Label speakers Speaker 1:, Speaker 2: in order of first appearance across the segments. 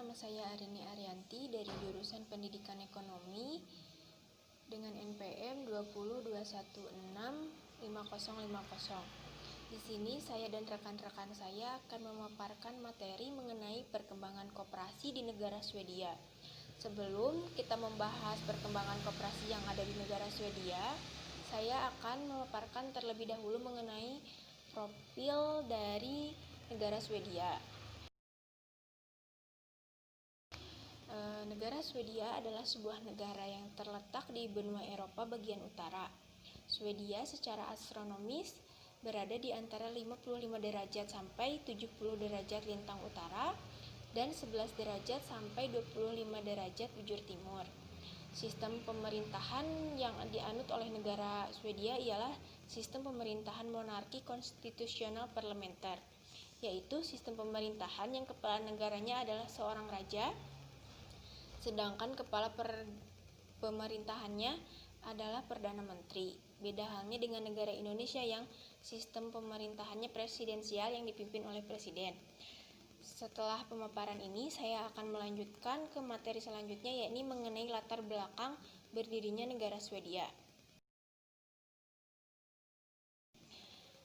Speaker 1: nama saya Arini Arianti dari jurusan Pendidikan Ekonomi dengan NPM 202165050. Di sini saya dan rekan-rekan saya akan memaparkan materi mengenai perkembangan koperasi di negara Swedia. Sebelum kita membahas perkembangan koperasi yang ada di negara Swedia, saya akan memaparkan terlebih dahulu mengenai profil dari negara Swedia. Negara Swedia adalah sebuah negara yang terletak di benua Eropa bagian utara. Swedia secara astronomis berada di antara 55 derajat sampai 70 derajat lintang utara dan 11 derajat sampai 25 derajat bujur timur. Sistem pemerintahan yang dianut oleh negara Swedia ialah sistem pemerintahan monarki konstitusional parlementer, yaitu sistem pemerintahan yang kepala negaranya adalah seorang raja, sedangkan kepala pemerintahannya adalah Perdana Menteri. Beda halnya dengan negara Indonesia yang sistem pemerintahannya presidensial yang dipimpin oleh presiden. Setelah pemaparan ini, saya akan melanjutkan ke materi selanjutnya, yakni mengenai latar belakang berdirinya negara Swedia.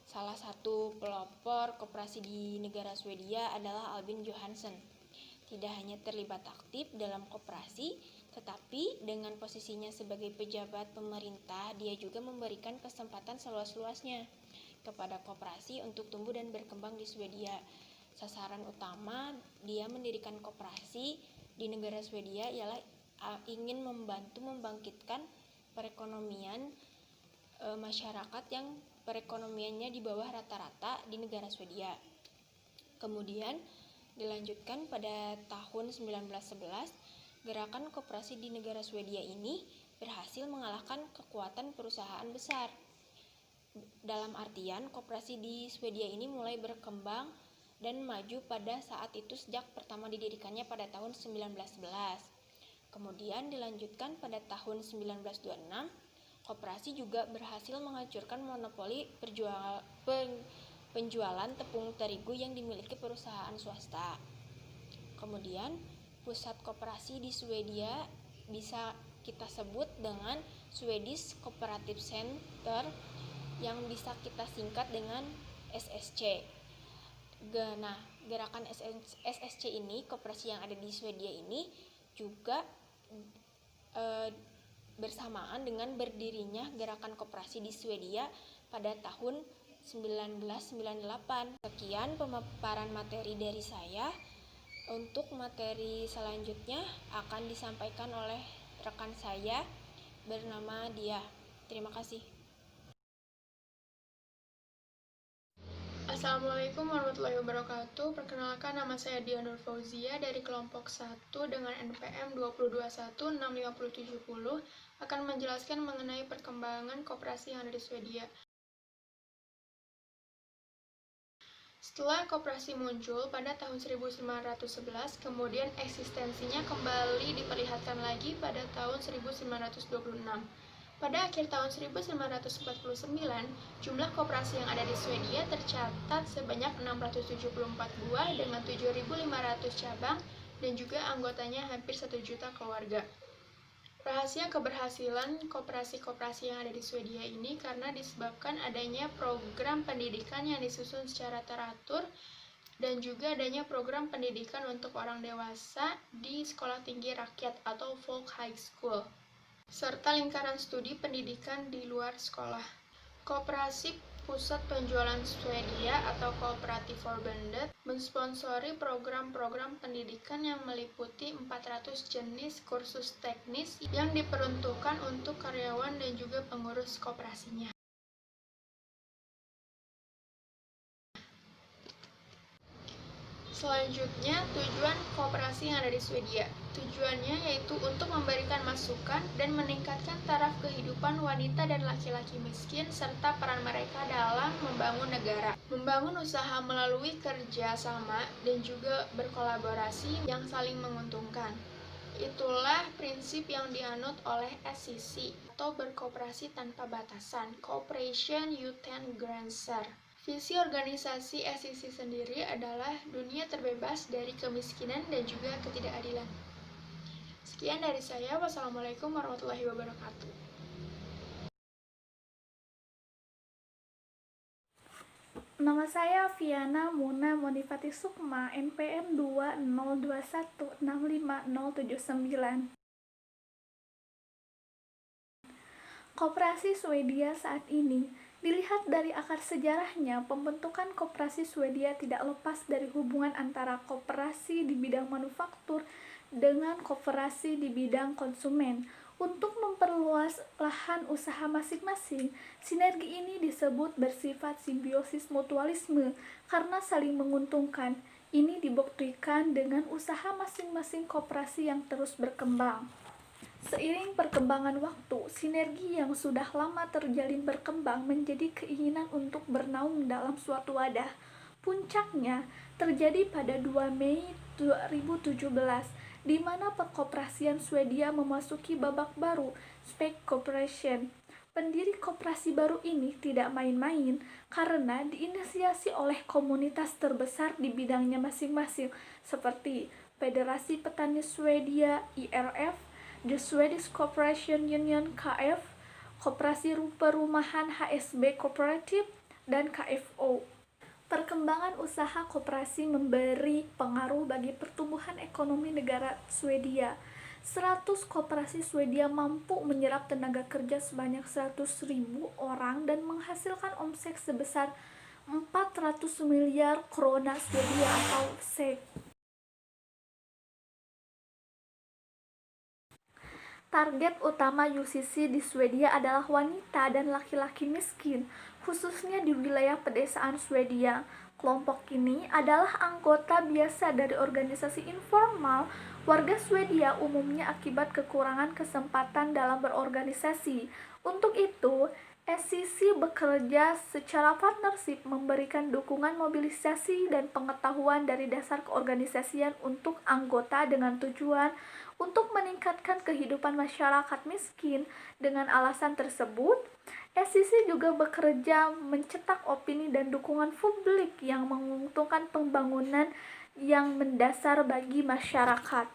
Speaker 1: Salah satu pelopor koperasi di negara Swedia adalah Albin Johansson. Tidak hanya terlibat aktif dalam koperasi, tetapi dengan posisinya sebagai pejabat pemerintah, dia juga memberikan kesempatan seluas-luasnya kepada koperasi untuk tumbuh dan berkembang di Swedia. Sasaran utama dia mendirikan koperasi di negara Swedia ialah ingin membantu membangkitkan perekonomian masyarakat yang perekonomiannya di bawah rata-rata di negara Swedia. Kemudian dilanjutkan pada tahun 1911, gerakan koperasi di negara Swedia ini berhasil mengalahkan kekuatan perusahaan besar. Dalam artian, koperasi di Swedia ini mulai berkembang dan maju pada saat itu sejak pertama didirikannya pada tahun 1911. Kemudian dilanjutkan pada tahun 1926, koperasi juga berhasil menghancurkan monopoli penjualan tepung terigu yang dimiliki perusahaan swasta. Kemudian, pusat koperasi di Swedia bisa kita sebut dengan Swedish Cooperative Center yang bisa kita singkat dengan SSC. Nah, gerakan SSC ini, koperasi yang ada di Swedia ini juga bersamaan dengan berdirinya gerakan koperasi di Swedia pada tahun 1998. Sekian pemaparan materi dari saya. Untuk materi selanjutnya akan disampaikan oleh rekan saya bernama Dia. Terima kasih.
Speaker 2: Assalamualaikum warahmatullahi wabarakatuh. Perkenalkan, nama saya Dia Nur Fauzia dari kelompok 1 dengan NPM 2216570 akan menjelaskan mengenai perkembangan koperasi yang ada di Swedia. Setelah koperasi muncul pada tahun 1911, kemudian eksistensinya kembali diperlihatkan lagi pada tahun 1926. Pada akhir tahun 1949, jumlah koperasi yang ada di Swedia tercatat sebanyak 674 buah dengan 7.500 cabang dan juga anggotanya hampir 1 juta keluarga. Rahasia keberhasilan koperasi-koperasi yang ada di Swedia ini karena disebabkan adanya program pendidikan yang disusun secara teratur dan juga adanya program pendidikan untuk orang dewasa di sekolah tinggi rakyat atau folk high school, serta lingkaran studi pendidikan di luar sekolah. Koperasi Pusat Penjualan Swedia atau Cooperative Förbundet mensponsori program-program pendidikan yang meliputi 400 jenis kursus teknis yang diperuntukkan untuk karyawan dan juga pengurus koperasinya. Selanjutnya, tujuan koperasi yang ada di Swedia. Tujuannya yaitu untuk memberikan masukan dan meningkatkan taraf kehidupan wanita dan laki-laki miskin serta peran mereka dalam membangun negara. Membangun usaha melalui kerja sama dan juga berkolaborasi yang saling menguntungkan. Itulah prinsip yang dianut oleh SCC atau berkooperasi tanpa batasan, Cooperation Utan Grenzer. Visi organisasi SCC sendiri adalah dunia terbebas dari kemiskinan dan juga ketidakadilan. Sekian dari saya. Wassalamualaikum warahmatullahi wabarakatuh.
Speaker 3: Nama saya Viana Muna Monifati Sukma, NPM 202165079. Koperasi Swedia saat ini, dilihat dari akar sejarahnya, pembentukan koperasi Swedia tidak lepas dari hubungan antara koperasi di bidang manufaktur dengan koperasi di bidang konsumen. Untuk memperluas lahan usaha masing-masing, sinergi ini disebut bersifat simbiosis mutualisme karena saling menguntungkan. Ini dibuktikan dengan usaha masing-masing koperasi yang terus berkembang. Seiring perkembangan waktu, sinergi yang sudah lama terjalin berkembang menjadi keinginan untuk bernaung dalam suatu wadah. Puncaknya terjadi pada 2 Mei 2017, di mana perkoperasian Swedia memasuki babak baru, Spec Corporation. Pendiri koperasi baru ini tidak main-main karena diinisiasi oleh komunitas terbesar di bidangnya masing-masing, seperti Federasi Petani Swedia (IRF), The Swedish Corporation Union (KF), Koperasi Perumahan HSB Cooperative, dan KFO. Perkembangan usaha koperasi memberi pengaruh bagi pertumbuhan ekonomi negara Swedia. 100 koperasi Swedia mampu menyerap tenaga kerja sebanyak 100.000 orang dan menghasilkan omset sebesar 400 miliar krona Swedia atau SEK. Target utama UCC di Swedia adalah wanita dan laki-laki miskin, khususnya di wilayah pedesaan Swedia. Kelompok ini adalah anggota biasa dari organisasi informal warga Swedia umumnya akibat kekurangan kesempatan dalam berorganisasi. Untuk itu, SCC bekerja secara partnership memberikan dukungan mobilisasi dan pengetahuan dari dasar keorganisasian untuk anggota dengan tujuan untuk meningkatkan kehidupan masyarakat miskin. Dengan alasan tersebut, SCC juga bekerja mencetak opini dan dukungan publik yang menguntungkan pembangunan yang mendasar bagi masyarakat.